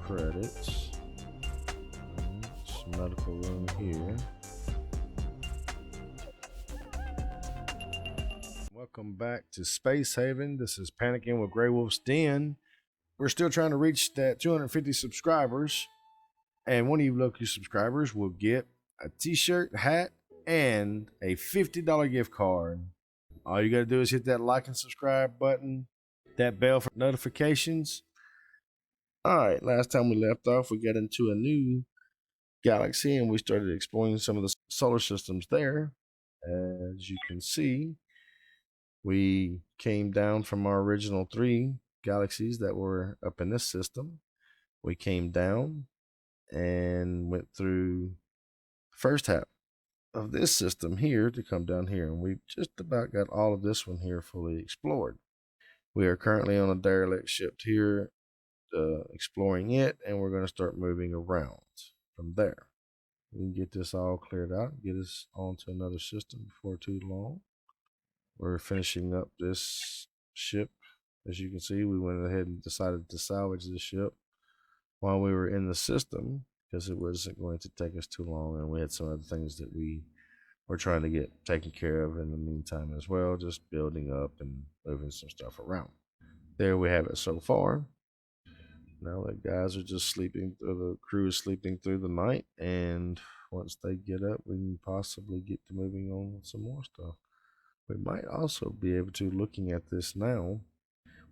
credits. Some medical room here. Welcome back to Space Haven. This is Panicking with GreyWolf's Den. We're still trying to reach that 250 subscribers. And one of you lucky subscribers will get a t-shirt, hat, and a $50 gift card. All you got to do is hit that like and subscribe button, that bell for notifications. All right, last time we left off, we got into a new galaxy and we started exploring some of the solar systems there. As you can see, we came down from our original 3 galaxies that were up in this system. We came down and went through the first half of this system here to come down here, and we've just about got all of this one here fully explored. We are currently on a derelict ship here, exploring it, and we're going to start moving around from there. We can get this all cleared out, get us onto another system before too long. We're finishing up this ship. As you can see, we went ahead and decided to salvage this ship while we were in the system because it wasn't going to take us too long, and we had some other things that we were trying to get taken care of in the meantime as well, just building up and moving some stuff around. There we have it so far. Now the guys are just sleeping, or the crew is sleeping through the night, and once they get up, we can possibly get to moving on with some more stuff. We might also be able to, looking at this now,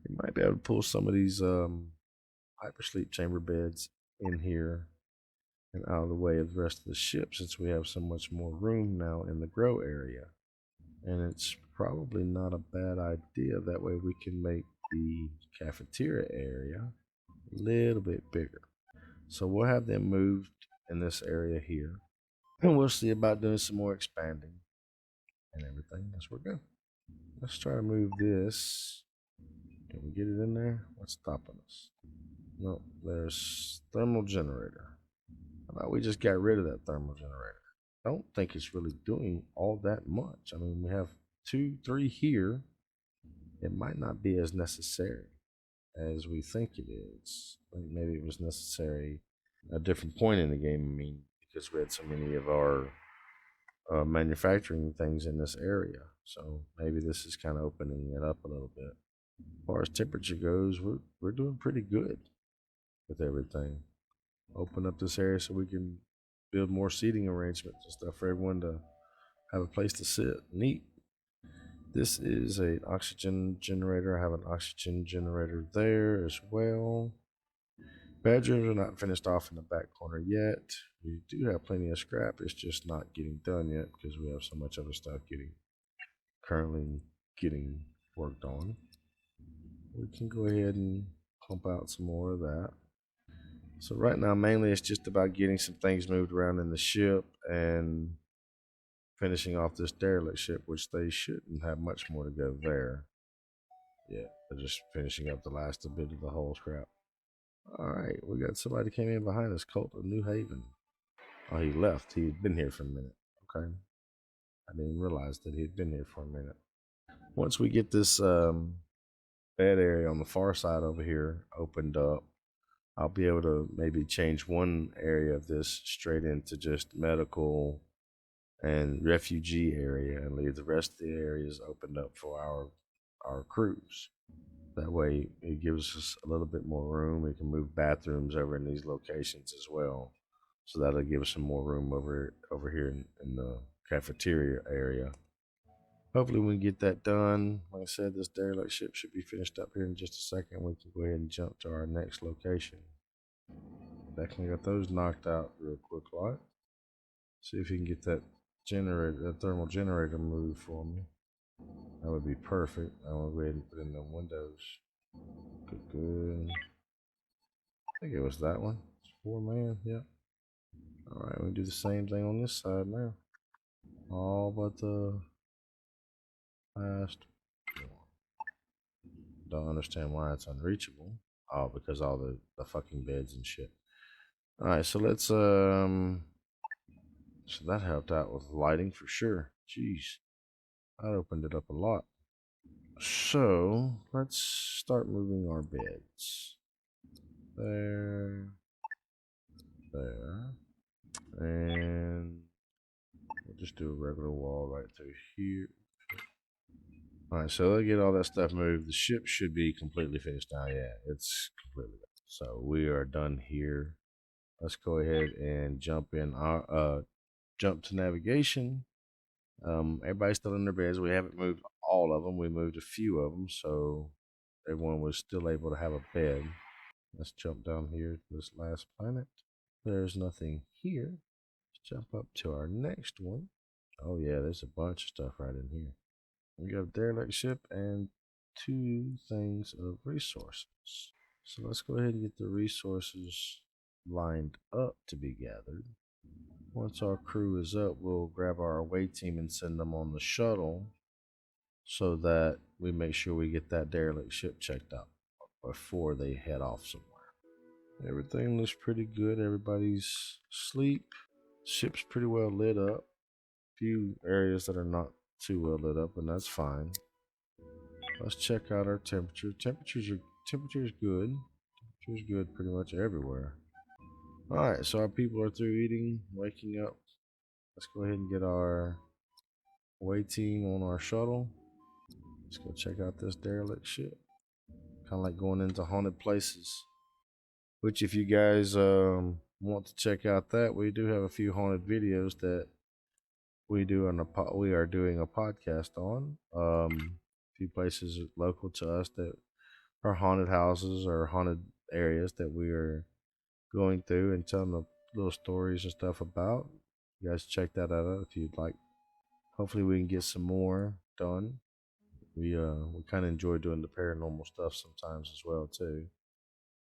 we might be able to pull some of these hypersleep chamber beds in here and out of the way of the rest of the ship, since we have so much more room now in the grow area. And it's probably not a bad idea. That way we can make the cafeteria area a little bit bigger. So we'll have them moved in this area here, and we'll see about doing some more expanding and everything as we go. Let's try to move this. Can we get it in there? What's stopping us? No, there's thermal generator. How about we just got rid of that thermal generator? I don't think it's really doing all that much. I mean, we have 2, 3 here. It might not be as necessary as we think it is. Maybe it was necessary at a different point in the game. I mean, because we had so many of our manufacturing things in this area. So maybe this is kind of opening it up a little bit. As far as temperature goes, we're doing pretty good with everything. Open up this area so we can build more seating arrangements and stuff for everyone to have a place to sit. Neat. This is an oxygen generator. I have an oxygen generator there as well. Bedrooms are not finished off in the back corner yet. We do have plenty of scrap. It's just not getting done yet because we have so much other stuff currently getting worked on. We can go ahead and pump out some more of that. So right now, mainly it's just about getting some things moved around in the ship and finishing off this derelict ship, which they shouldn't have much more to go there. Yeah, they're just finishing up the last bit of the whole scrap. Alright, we got somebody came in behind us, Cult of New Haven. Oh, he left. He had been here for a minute. Okay. I didn't realize that he had been here for a minute. Once we get this bed area on the far side over here opened up, I'll be able to maybe change one area of this straight into just medical and refugee area and leave the rest of the areas opened up for our crews. That way it gives us a little bit more room. We can move bathrooms over in these locations as well. So that'll give us some more room over here in the cafeteria area. Hopefully we can get that done. Like I said, this derelict ship should be finished up here in just a second. We can go ahead and jump to our next location. Definitely got those knocked out real quick, right? See if you can get that thermal generator moved for me. That would be perfect. I will go ahead and put in the windows. Good. I think it was that one. It's 4-man, yeah. Alright, we do the same thing on this side now. All but the last one. Don't understand why it's unreachable. Oh, because all the fucking beds and shit. Alright, so let's so that helped out with lighting for sure. Jeez. That opened it up a lot. So let's start moving our beds. There. there. And we'll just do a regular wall right through here. Alright, so let's get all that stuff moved. The ship should be completely finished now. Yeah, it's completely done. So we are done here. Let's go ahead and jump in our jump to navigation. Everybody's still in their beds. We haven't moved all of them. We moved a few of them, so everyone was still able to have a bed. Let's jump down here to this last planet. There's nothing here. Let's jump up to our next one. Oh yeah, there's a bunch of stuff right in here. We got a derelict ship and 2 things of resources. So let's go ahead and get the resources lined up to be gathered. Once our crew is up, we'll grab our away team and send them on the shuttle so that we make sure we get that derelict ship checked out before they head off somewhere. Everything looks pretty good. Everybody's asleep. Ship's pretty well lit up. Few areas that are not too well lit up, and that's fine. Let's check out our temperature. Temperature's good. Temperature's good pretty much everywhere. Alright, so our people are through eating, waking up. Let's go ahead and get our away team on our shuttle. Let's go check out this derelict ship. Kind of like going into haunted places. Which, if you guys want to check out that, we do have a few haunted videos that we are doing a podcast on. A few places local to us that are haunted houses or haunted areas that we are going through and telling the little stories and stuff about. You guys check that out if you'd like. Hopefully we can get some more done. We kind of enjoy doing the paranormal stuff sometimes as well too.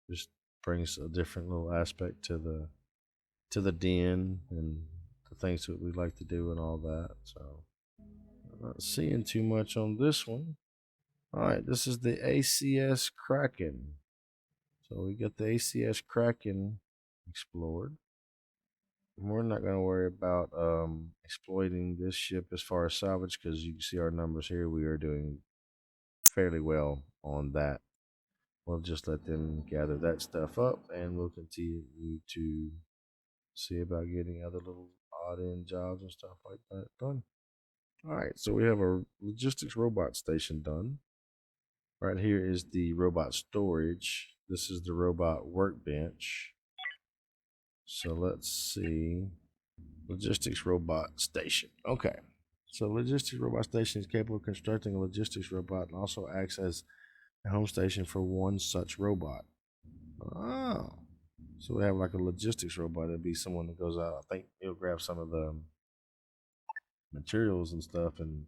Just brings a different little aspect to the den and the things that we like to do and all that. So I'm not seeing too much on this one. All right, this is the ACS Kraken. So we got the ACS Kraken explored. We're not going to worry about exploiting this ship as far as salvage because you can see our numbers here. We are doing fairly well on that. We'll just let them gather that stuff up and we'll continue to see about getting other little odd end jobs and stuff like that done. All right, so we have a logistics robot station done. Right here is the robot storage. This is the robot workbench. So let's see. Logistics robot station. Okay. So logistics robot station is capable of constructing a logistics robot and also acts as a home station for one such robot. Oh. So we have like a logistics robot. It'd be someone that goes out. I think he'll grab some of the materials and stuff and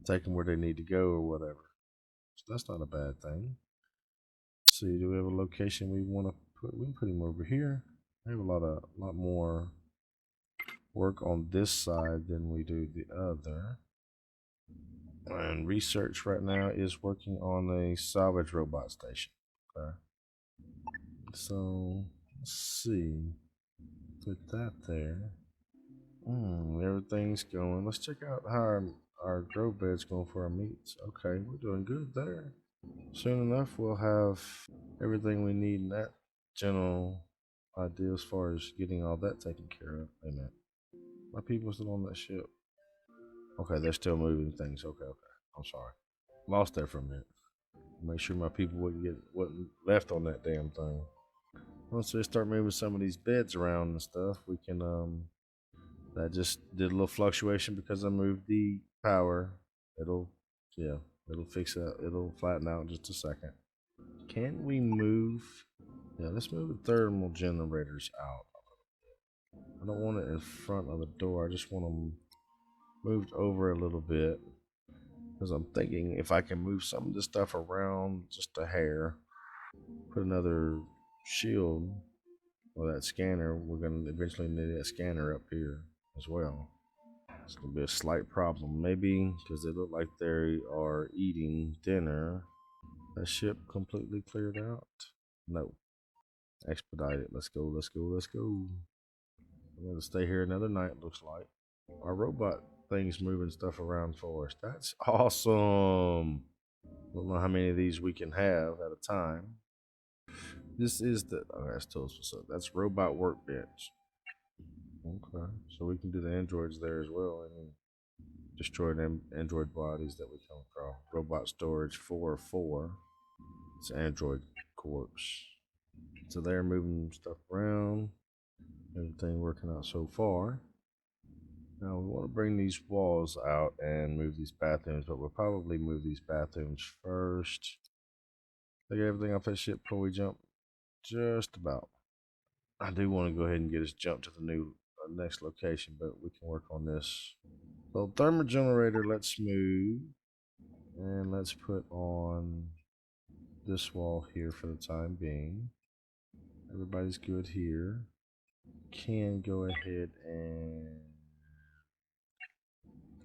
take them where they need to go or whatever. So that's not a bad thing. Let's see, do we have a location we want to put? We can put him over here. We have a lot more work on this side than we do the other. And research right now is working on a salvage robot station. Okay. So let's see. Put that there. Everything's going. Let's check out how our grow bed's going for our meats. Okay, we're doing good there. Soon enough, we'll have everything we need in that general idea as far as getting all that taken care of. Amen. My people still on that ship. Okay, they're still moving things. Okay. I'm sorry. Lost there for a minute. Make sure my people wouldn't get what left on that damn thing. Once we start moving some of these beds around and stuff, we can that just did a little fluctuation because I moved the power. It'll fix that. It'll flatten out in just a second. Can we move? Yeah, let's move the thermal generators out. I don't want it in front of the door. I just want them moved over a little bit. Because I'm thinking if I can move some of this stuff around just a hair, put another shield or that scanner, we're going to eventually need that scanner up here as well. It's going to be a slight problem. Maybe because they look like they are eating dinner. That ship completely cleared out? No. Expedite it. Let's go. I'm going to stay here another night, looks like. Our robot thing's moving stuff around for us. That's awesome. Don't know how many of these we can have at a time. This is the that's tools. So that's robot workbench. Okay, so we can do the androids there as well, and destroy them android bodies that we come across. Robot storage 404. It's android corpse. So they're moving stuff around. Everything working out so far. Now we want to bring these walls out and move these bathrooms, but we'll probably move these bathrooms first. Take everything off that ship before we jump. Just about. I do want to go ahead and get us jump to the new next location, but we can work on this. So thermal generator, let's move, and let's put on this wall here for the time being. Everybody's good here. Can go ahead and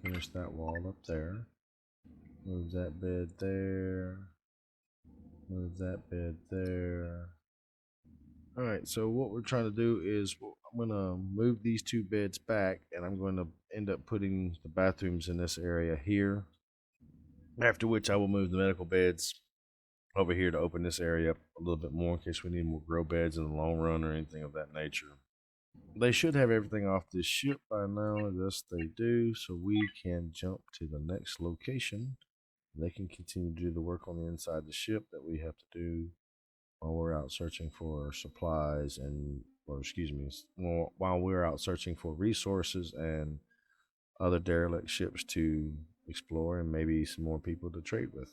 finish that wall up there. Move that bed there. Move that bed there. Alright, so what we're trying to do is I'm going to move these two beds back, and I'm going to end up putting the bathrooms in this area here. After which I will move the medical beds over here to open this area up a little bit more in case we need more grow beds in the long run or anything of that nature. They should have everything off this ship by now. Yes, they do. So we can jump to the next location. They can continue to do the work on the inside of the ship that we have to do while we're out searching for supplies while we're out searching for resources and other derelict ships to explore and maybe some more people to trade with.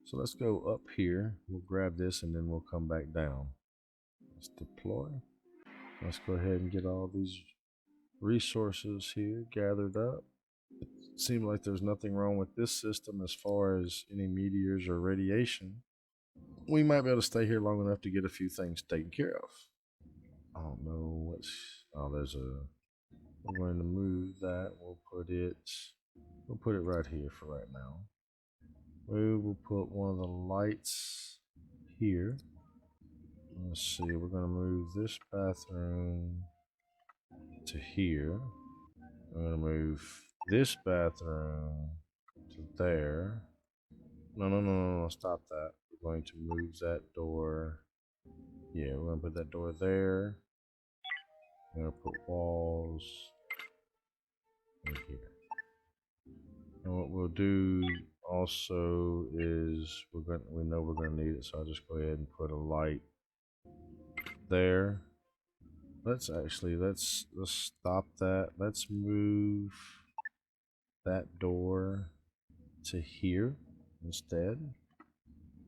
So let's go up here. We'll grab this and then we'll come back down. Let's deploy. Let's go ahead and get all these resources here gathered up. It seems like there's nothing wrong with this system as far as any meteors or radiation. We might be able to stay here long enough to get a few things taken care of. I don't know what's... Oh, there's a... We're going to move that. We'll put it right here for right now. We will put one of the lights here. Let's see, we're going to move this bathroom to here. I'm going to move this bathroom to there. No, stop that. We're going to move that door. Yeah, we're going to put that door there. I'm going to put walls in here. And what we'll do also is we know we're going to need it, so I'll just go ahead and put a light there. Let's stop that. Let's move that door to here instead.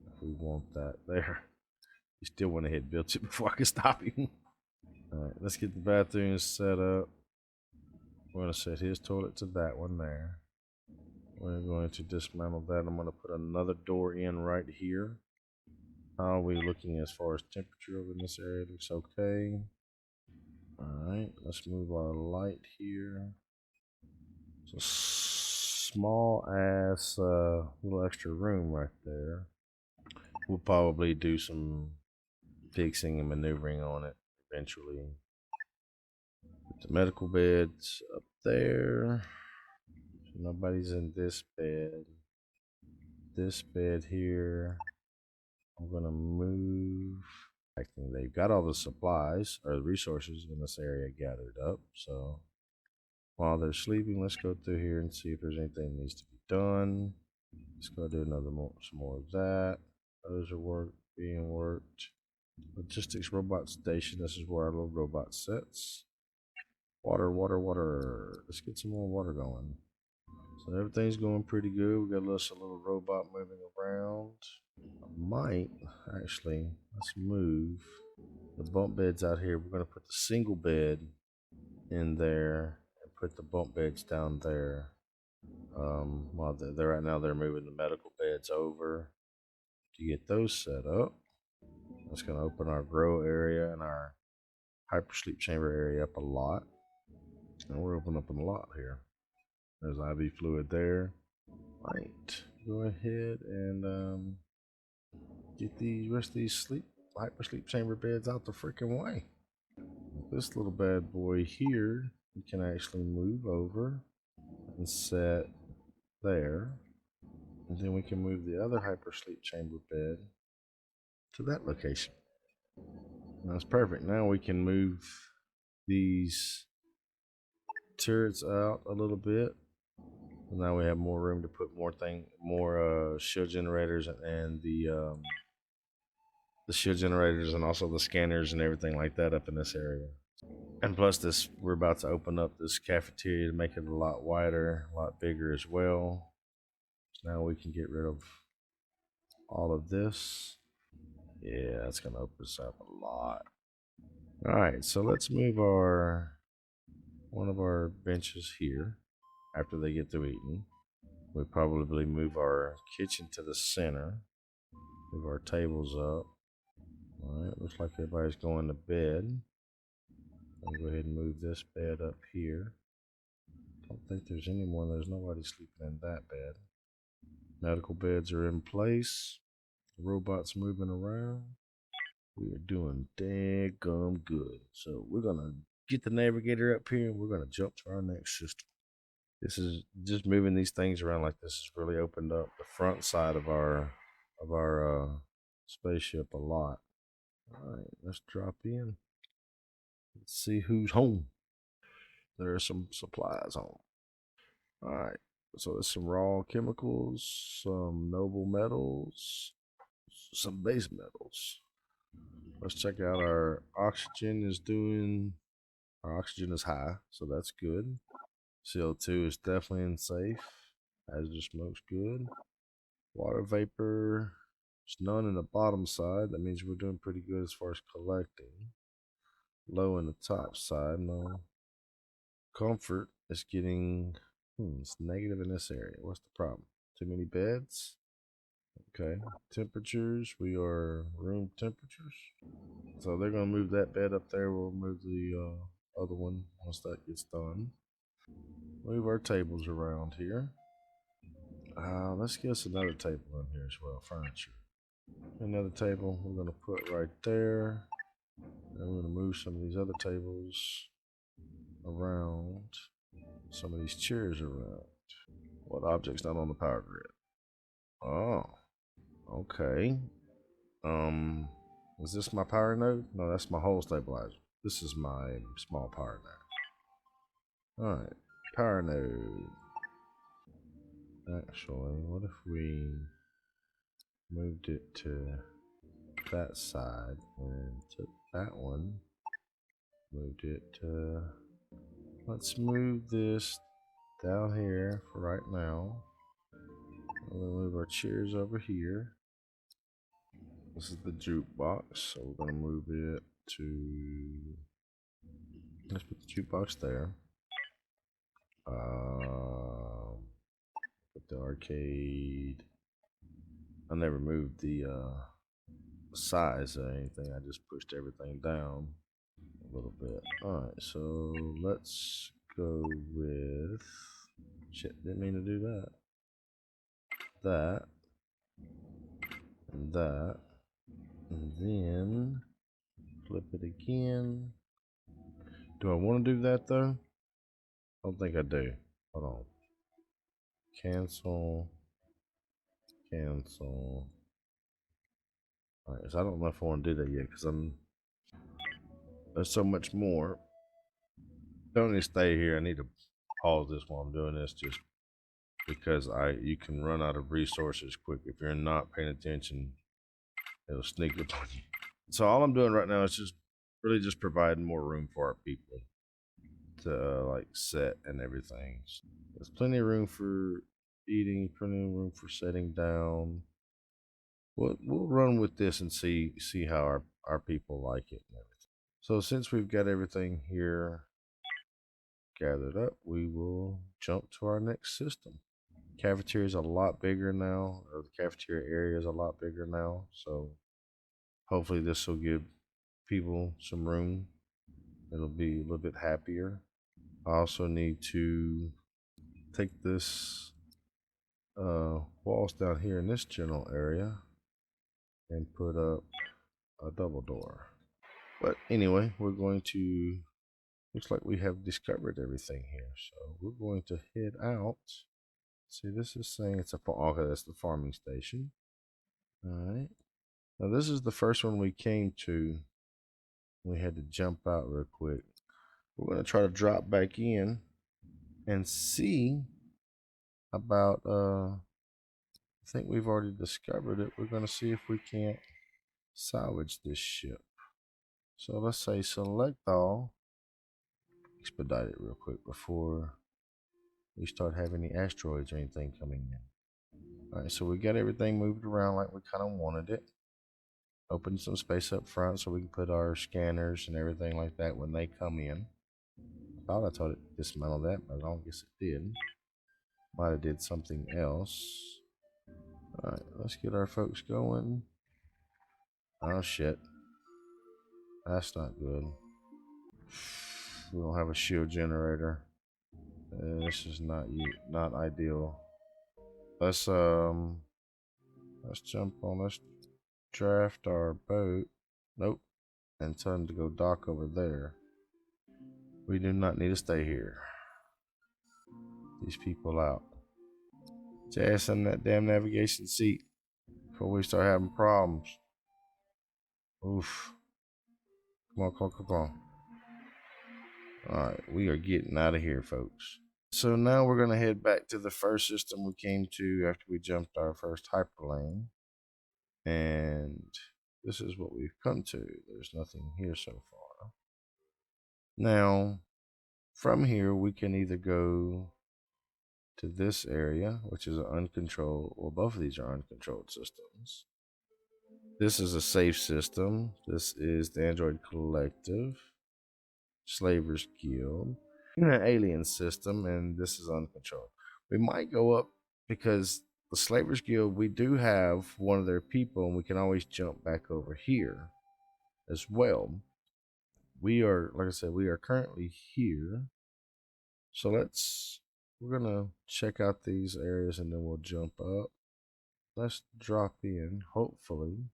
If we want that there. You still went ahead and built it before I could stop you. Alright, let's get the bathrooms set up. We're going to set his toilet to that one there. We're going to dismantle that. I'm going to put another door in right here. How are we looking as far as temperature over in this area? Looks okay. Alright, let's move our light here. It's a small ass little extra room right there. We'll probably do some fixing and maneuvering on it eventually. Put the medical beds up there. So nobody's in this bed. This bed here, I'm gonna move. They've got all the supplies or the resources in this area gathered up, so while they're sleeping, let's go through here and see if there's anything that needs to be done. Let's go do some more of that. Those are being worked. Logistics robot station. This is where our little robot sits. Water. Let's get some more water going. So everything's going pretty good. We got a little robot moving around. Let's move the bunk beds out here. We're going to put the single bed in there and put the bunk beds down there. While they're right now, they're moving the medical beds over to get those set up. That's going to open our grow area and our hypersleep chamber area up a lot. And we're opening up a lot here. There's IV fluid there. Right. Go ahead and get the rest of these hypersleep chamber beds out the freaking way. This little bad boy here, we can actually move over and set there. And then we can move the other hypersleep chamber bed to that location. That's perfect. Now we can move these turrets out a little bit. Now we have more room to put more shield generators and the shield generators and also the scanners and everything like that up in this area. And plus this, we're about to open up this cafeteria to make it a lot wider, a lot bigger as well. So now we can get rid of all of this. Yeah, that's gonna open us up a lot. All right, so let's move one of our benches here after they get through eating. We probably move our kitchen to the center. Move our tables up. Alright, looks like everybody's going to bed. I'll go ahead and move this bed up here. Don't think there's anyone. There's nobody sleeping in that bed. Medical beds are in place. The robots moving around. We are doing daggum good. So we're gonna get the navigator up here and we're gonna jump to our next system. This is just moving these things around like this has really opened up the front side of our spaceship a lot. All right, let's drop in. Let's see who's home. There are some supplies home. All right, so there's some raw chemicals, some noble metals, some base metals. Let's check out our oxygen is doing. Our oxygen is high, so that's good. CO2 is definitely unsafe. Hazardous smoke's good. Water vapor, there's none in the bottom side. That means we're doing pretty good as far as collecting. Low in the top side, no. Comfort is getting, it's negative in this area. What's the problem? Too many beds? Okay. Temperatures, we are room temperatures. So they're going to move that bed up there. We'll move the other one once that gets done. Move our tables around here. Let's get us another table in here as well. Furniture. Another table we're going to put right there. And we're going to move some of these other tables around. Some of these chairs around. What object's not on the power grid? Oh. Okay. Is this my power node? No, that's my whole stabilizer. This is my small power node. Alright. Power node. Actually, what if we moved it to that side and took that one, moved it to, let's move this down here for right now. We'll move our chairs over here. This is the jukebox, so we're gonna move it to, let's put the jukebox there. Put the arcade. I never moved the size or anything. I just pushed everything down a little bit. Alright, so let's go with, shit, didn't mean to do that. That. And that. And then flip it again. Do I want to do that though? I don't think I do. Hold on. Cancel. Cancel. Alright, so I don't know if I want to do that yet because there's so much more. Don't need to stay here. I need to pause this while I'm doing this just because you can run out of resources quick. If you're not paying attention, it'll sneak up on you. So all I'm doing right now is just really just providing more room for our people to like set and everything. So there's plenty of room for eating, plenty of room for setting down. We'll run with this and see how our people like it and everything. So since we've got everything here gathered up, we will jump to our next system. Cafeteria is a lot bigger now, or the cafeteria area is a lot bigger now, so hopefully this will give people some room. It'll be a little bit happier. I also need to take this walls down here in this general area and put up a double door. But anyway, we're going to, looks like we have discovered everything here, so we're going to head out. See, this is saying it's a okay, that's the farming station. Alright. Now this is the first one we came to. We had to jump out real quick. We're going to try to drop back in and see about I think we've already discovered it. We're gonna see if we can't salvage this ship. So let's say select all. Expedite it real quick before we start having any asteroids or anything coming in. Alright, so we got everything moved around like we kind of wanted it. Open some space up front so we can put our scanners and everything like that when they come in. I thought I told it to dismantle that, but I don't guess it did. Might have did something else. Alright, let's get our folks going. Oh shit. That's not good. We don't have a shield generator. This is not ideal. Let's jump on. Let's draft our boat. Nope. And tell them to go dock over there. We do not need to stay here. These people out. Jazz in that damn navigation seat before we start having problems. Oof. Come on, come on, come on. Alright, we are getting out of here, folks. So now we're going to head back to the first system we came to after we jumped our first hyperlane. And this is what we've come to. There's nothing here so far. Now, from here, we can either go to this area, which is an uncontrolled, well, both of these are uncontrolled systems. This is a safe system. This is the Android Collective, Slavers Guild, and an alien system, and this is uncontrolled. We might go up because the Slavers Guild, we do have one of their people, and we can always jump back over here as well. We are, like I said, we are currently here. So we're gonna check out these areas and then we'll jump up. Let's drop in, hopefully.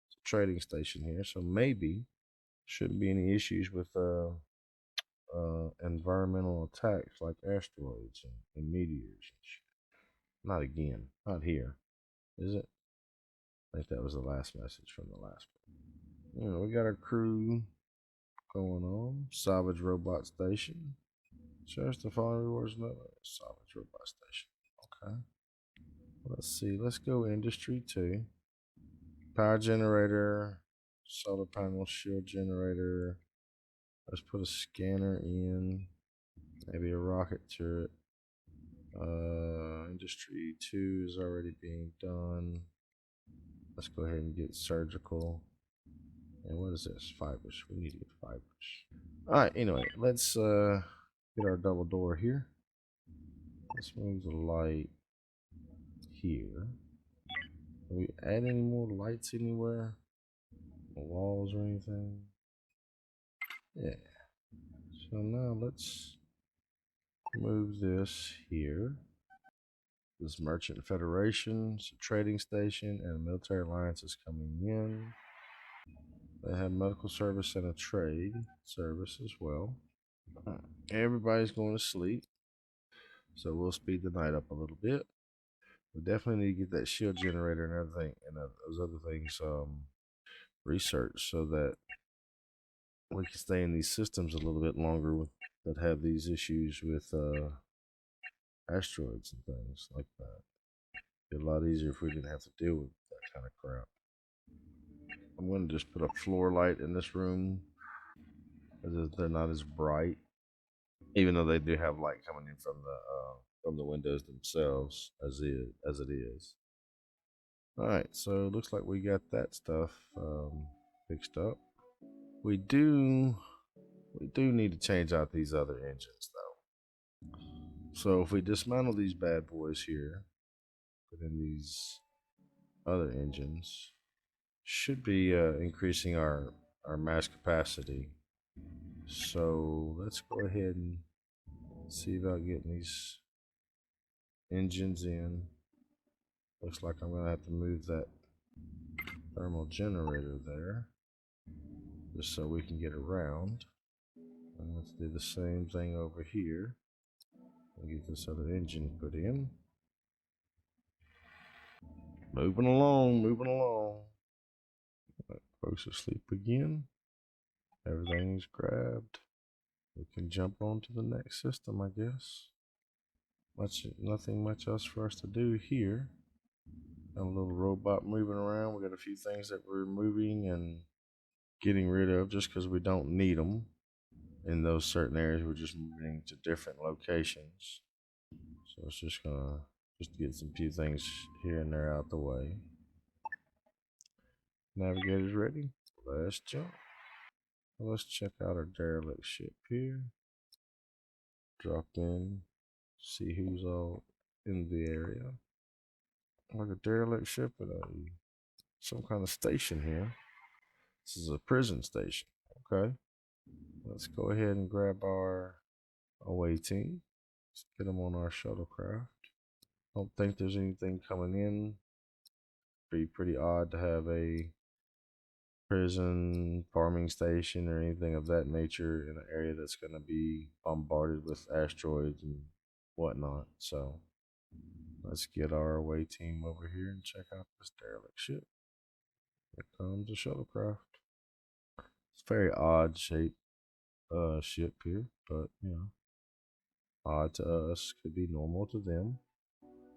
It's a trading station here, so maybe shouldn't be any issues with environmental attacks like asteroids and meteors and shit. Not again. Not here. Is it? I think that was the last message from the last one. You know, we got our crew going on. Salvage robot station. Shares the following rewards. No, salvage robot station. Okay. Let's see. Let's go industry 2. Power generator. Solar panel. Shield generator. Let's put a scanner in. Maybe a rocket turret. Industry 2 is already being done. Let's go ahead and get surgical. And what is this? Fibers. We need to get fibers. Alright, anyway, let's get our double door here. Let's move the light here. Can we add any more lights anywhere? On walls or anything? Yeah. So now let's move this here. This Merchant Federation, it's a trading station, and a military alliance is coming in. They have medical service and a trade service as well. Everybody's going to sleep, so we'll speed the night up a little bit. We definitely need to get that shield generator and everything, and those other things researched so that we can stay in these systems a little bit longer that have these issues with asteroids and things like that. It'd be a lot easier if we didn't have to deal with that kind of crap. I'm going to just put a floor light in this room. They're not as bright, even though they do have light coming in from the windows themselves as it is. All right, so it looks like we got that stuff fixed up. We do need to change out these other engines though. So if we dismantle these bad boys here, put in these other engines, should be increasing our mass capacity. So let's go ahead and see about getting these engines in. Looks like I'm gonna have to move that thermal generator there just so we can get around. And let's do the same thing over here. We'll get this other engine put in. Moving along, moving along. Right, folks asleep again. Everything's grabbed. We can jump on to the next system, I guess. nothing much else for us to do here. Got a little robot moving around. We got a few things that we're moving and getting rid of just because we don't need them in those certain areas. We're just moving to different locations. So it's just gonna get some few things here and there out the way. Navigator's ready. Let's jump. Let's check out our derelict ship here. Drop in, see who's all in the area. Like a derelict ship at some kind of station here. This is a prison station. Okay. Let's go ahead and grab our away team. Let's get them on our shuttlecraft. Don't think there's anything coming in. Be pretty odd to have a prison, farming station, or anything of that nature in an area that's going to be bombarded with asteroids and whatnot. So let's get our away team over here and check out this derelict ship. Here comes a shuttlecraft. It's a very odd shaped ship here, but you know, odd to us could be normal to them.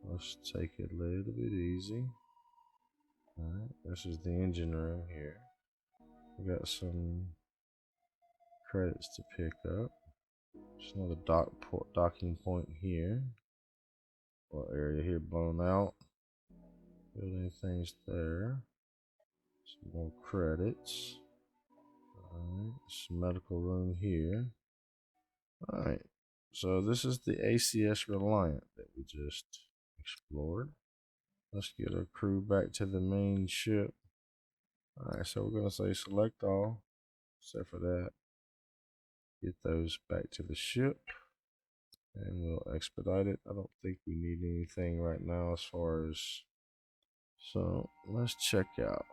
Let's take it a little bit easy. Alright, this is the engine room here. We got some credits to pick up. There's another docking point here. Area here blown out. Building things there. Some more credits. Alright, some medical room here. Alright, so this is the ACS Reliant that we just explored. Let's get our crew back to the main ship. Alright, so we're going to say select all, except for that. Get those back to the ship, and we'll expedite it. I don't think we need anything right now as far as... So, let's check out,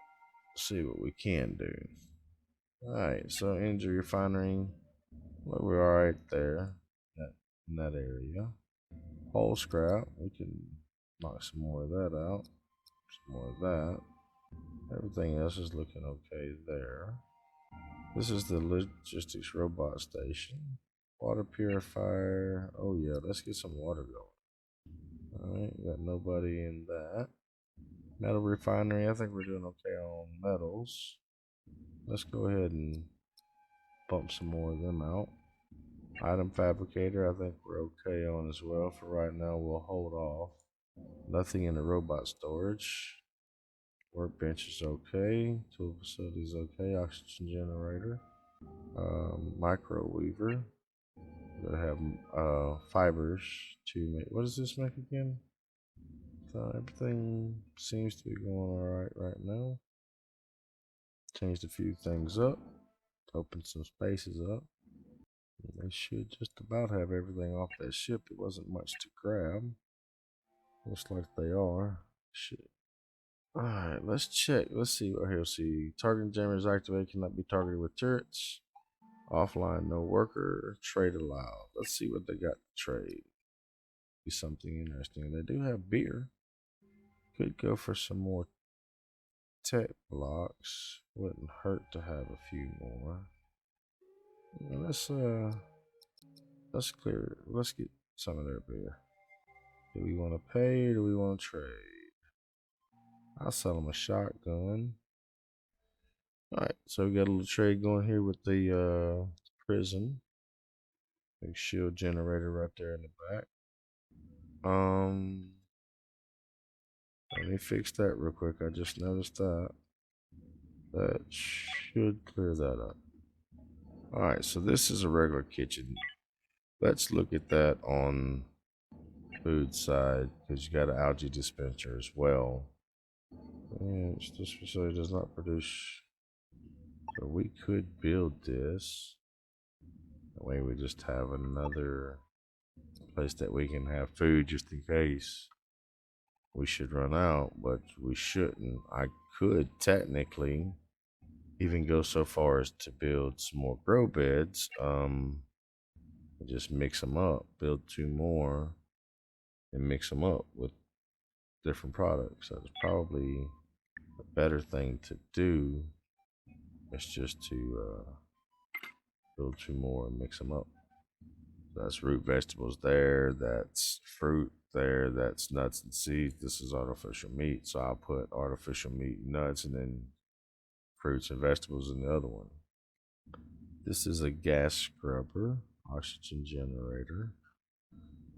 see what we can do. Alright, so energy refinery. Well, we're alright there, in that area. Hull scrap, we can knock some more of that out. Some more of that. Everything else is looking okay there. This is the logistics robot station. Water purifier. Oh yeah, let's get some water going. Alright, got nobody in that. Metal refinery, I think we're doing okay on metals. Let's go ahead and bump some more of them out. Item fabricator, I think we're okay on as well. For right now, we'll hold off. Nothing in the robot storage. Workbench is okay. Tool facility is okay. Oxygen generator. Micro weaver. We're gonna have fibers to make. What does this make again? So everything seems to be going alright right now. Changed a few things up. Opened some spaces up. They should just about have everything off that ship. It wasn't much to grab. Looks like they are. Shit. Alright, let's check. Let's see what here. See, targeting jammers activated, cannot be targeted with turrets. Offline, no worker. Trade allowed. Let's see what they got to trade. Be something interesting. They do have beer. Could go for some more tech blocks. Wouldn't hurt to have a few more. Yeah, let's clear. Let's get some of their beer. Do we want to pay or do we want to trade? I'll sell them a shotgun. Alright, so we got a little trade going here with the prison. Big shield generator right there in the back. Let me fix that real quick. I just noticed that. That should clear that up. Alright, so this is a regular kitchen. Let's look at that on food side, because you got an algae dispenser as well. And this facility does not produce. So we could build this. That way we just have another place that we can have food just in case we should run out, but we shouldn't. I could technically even go so far as to build some more grow beds. Just mix them up, build 2 more, and mix them up with different products. That's probably a better thing to do. It's just to build 2 more and mix them up. That's root vegetables there. That's fruit there. That's nuts and seeds. This is artificial meat. So I'll put artificial meat, nuts, and then fruits and vegetables in the other one. This is a gas scrubber, oxygen generator.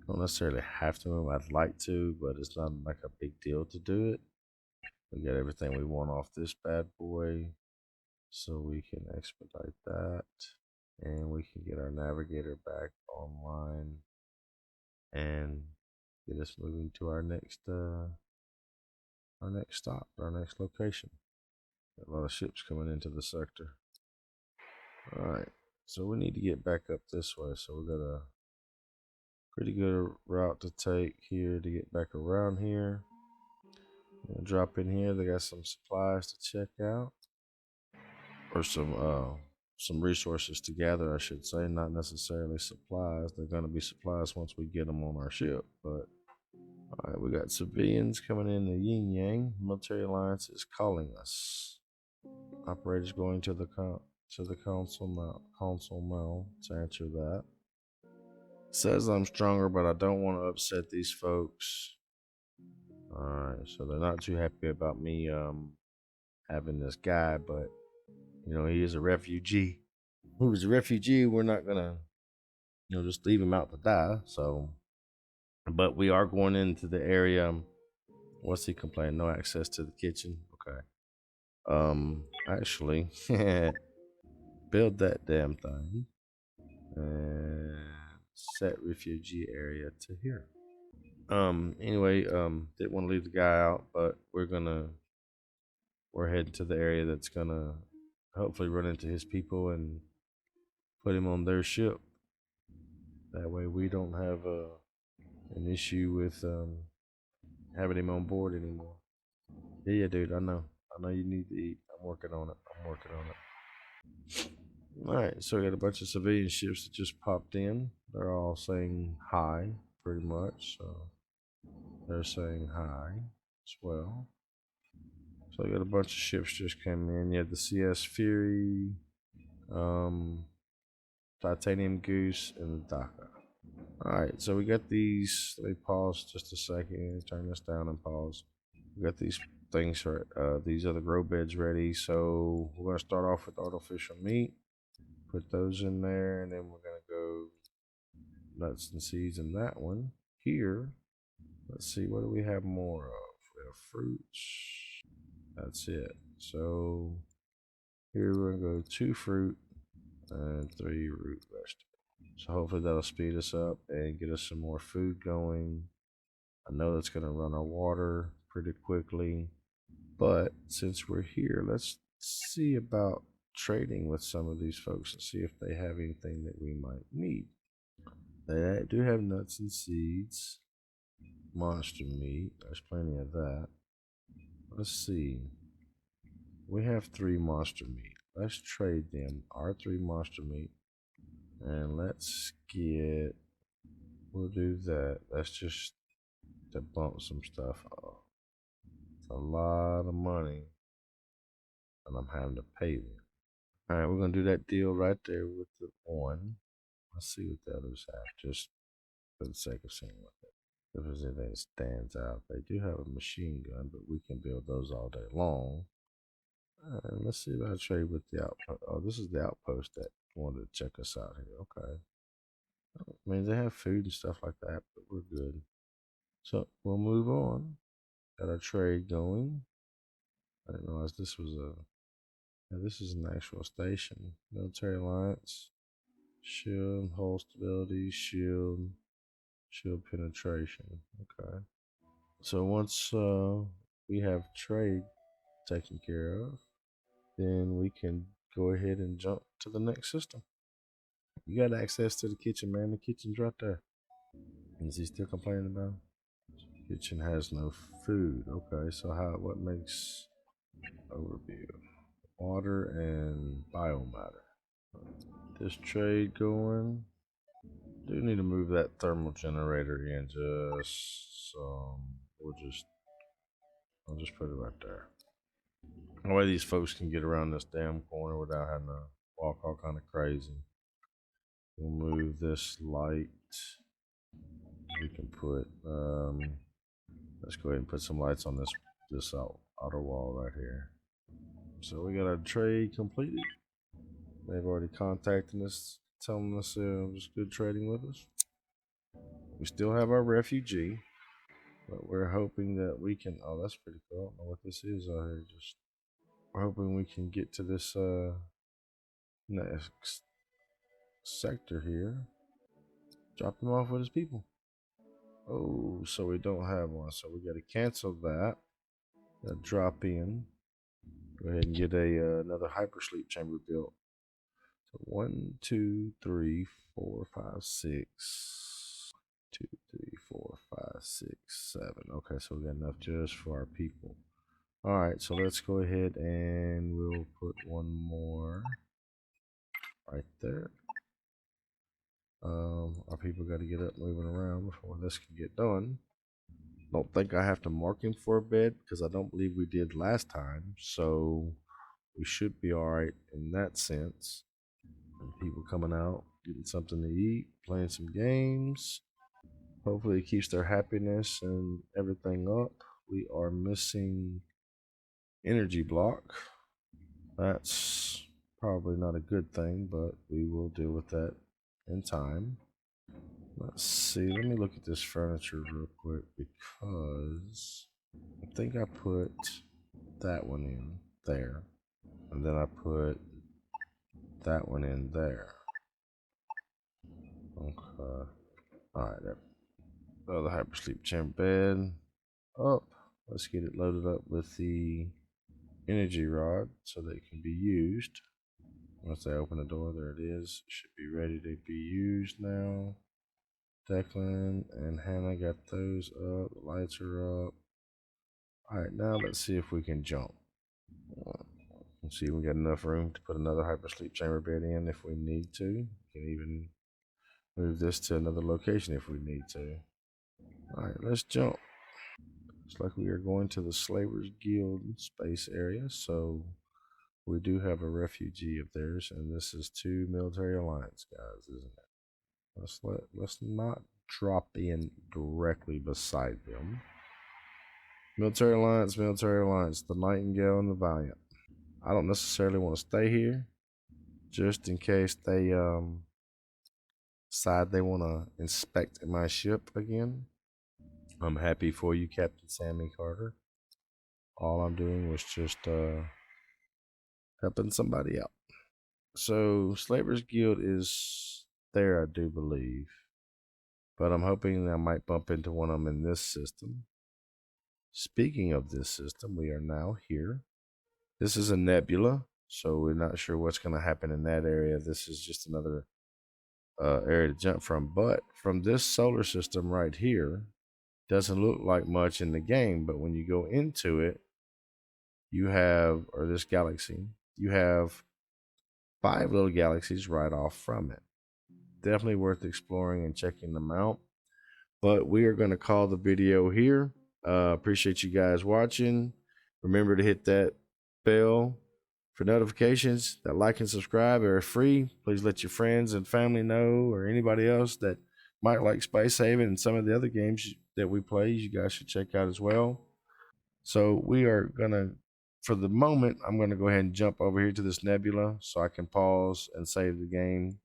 Don't necessarily have to. I'd like to, but it's not like a big deal to do it. We got everything we want off this bad boy, so we can expedite that, and we can get our navigator back online and get us moving to our next stop, our next location. Got a lot of ships coming into the sector. All right, so we need to get back up this way. So we got a pretty good route to take here to get back around here. I'm gonna drop in here. They got some supplies to check out, or some resources to gather, I should say. Not necessarily supplies. They're gonna be supplies once we get them on our ship. But all right, we got civilians coming in the Yin Yang. Military Alliance is calling us. Operators going to the council mall to answer that. Says I'm stronger, but I don't want to upset these folks. Alright, so they're not too happy about me having this guy, but you know, he is a refugee. He was a refugee, we're not gonna, you know, just leave him out to die. So but we are going into the area. What's he complaining? No access to the kitchen. Okay. Actually build that damn thing and set refugee area to here. Anyway, didn't want to leave the guy out, but we're heading to the area that's gonna hopefully run into his people and put him on their ship. That way we don't have an issue with having him on board anymore. Yeah, dude, I know you need to eat. I'm working on it. Alright, so we got a bunch of civilian ships that just popped in. They're all saying hi, pretty much. So they're saying hi as well. So I got a bunch of ships just came in. You had the CS Fury, Titanium Goose, and the Dhaka. Alright, so we got these. Let me pause just a second. Turn this down and pause. We got these things for these other grow beds ready. So we're gonna start off with artificial meat. Put those in there, and then we're gonna go nuts and seeds in that one. Here, let's see, what do we have more of? We have fruits. That's it. So here we're gonna go 2 fruit and 3 root vegetables. So hopefully that'll speed us up and get us some more food going. I know that's gonna run our water pretty quickly, but since we're here, let's see about trading with some of these folks and see if they have anything that we might need. They do have nuts and seeds, monster meat. There's plenty of that. Let's see. We have 3 monster meat. Let's trade them our 3 monster meat, and let's get. We'll do that. Let's just to bump some stuff off. It's a lot of money, and I'm having to pay them. All right, we're gonna do that deal right there with the one. Let's see what the others have, just for the sake of seeing what if there's anything that stands out. They do have a machine gun, but we can build those all day long. Let's see if I trade with the outpost. Oh, this is the outpost that wanted to check us out here. Okay. I mean, they have food and stuff like that, but we're good. So we'll move on. Got our trade going. I didn't realize this was this is an actual station. Military Alliance. Shield, hull stability, shield penetration. Okay. So once we have trade taken care of, then we can go ahead and jump to the next system. You got access to the kitchen, man. The kitchen's right there. Is he still complaining about it? Kitchen has no food. Okay, so what makes overview? Water and biomatter. This trade going. Do need to move that thermal generator in just I'll just put it right there. That way these folks can get around this damn corner without having to walk all kind of crazy. We'll move this light. We can put, let's go ahead and put some lights on this outer wall right here. So we got our trade completed. They've already contacted us, telling us it was good trading with us. We still have our refugee, but we're hoping that we can. Oh, that's pretty cool. I don't know what this is out here. Just we're hoping we can get to this next sector here. Drop him off with his people. Oh, so we don't have one. So we got to cancel that. Got to drop in. Go ahead and get another hypersleep chamber built. So 1, 2, 3, 4, 5, 6. 2, 3, 4, 5, 6, 7. Okay, so we got enough just for our people. All right, so let's go ahead and we'll put one more right there. Our people got to get up moving around before this can get done. Don't think I have to mark him for a bed because I don't believe we did last time. So we should be all right in that sense. And people coming out, getting something to eat, playing some games. Hopefully it keeps their happiness and everything up. We are missing energy block. That's probably not a good thing, but we will deal with that in time. Let's see, let me look at this furniture real quick because I think I put that one in there and then I put that one in there. Okay. Alright, there. Oh, the hypersleep chamber bed up. Let's get it loaded up with the energy rod so that it can be used. Once I open the door, there it is. It should be ready to be used now. Declan and Hannah got those up. The lights are up. Alright, now let's see if we can jump. Let's see, we got enough room to put another hypersleep chamber bed in if we need to. We can even move this to another location if we need to. Alright, let's jump. Looks like we are going to the Slavers Guild space area, so we do have a refugee of theirs, and this is 2 military alliance guys, isn't it? Let's not drop in directly beside them. Military alliance, the Nightingale and the Valiant. I don't necessarily want to stay here, just in case they decide they want to inspect my ship again. I'm happy for you, Captain Sammy Carter. All I'm doing was just helping somebody out. So Slavers Guild is there, I do believe. But I'm hoping I might bump into one of them in this system. Speaking of this system, we are now here. This is a nebula, so we're not sure what's going to happen in that area. This is just another area to jump from. But from this solar system right here, doesn't look like much in the game, but when you go into it, you have, or this galaxy, you have 5 little galaxies right off from it. Definitely worth exploring and checking them out. But we are going to call the video here. Appreciate you guys watching. Remember to hit that bell for notifications. That like and subscribe are free. Please let your friends and family know, or anybody else that might like Space Haven and some of the other games that we play, you guys should check out as well. So we are gonna, for the moment, I'm gonna go ahead and jump over here to this nebula so I can pause and save the game.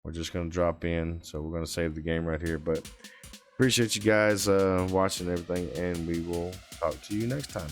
We're just gonna drop in, so we're gonna save the game right here. But appreciate you guys watching everything, and we will talk to you next time.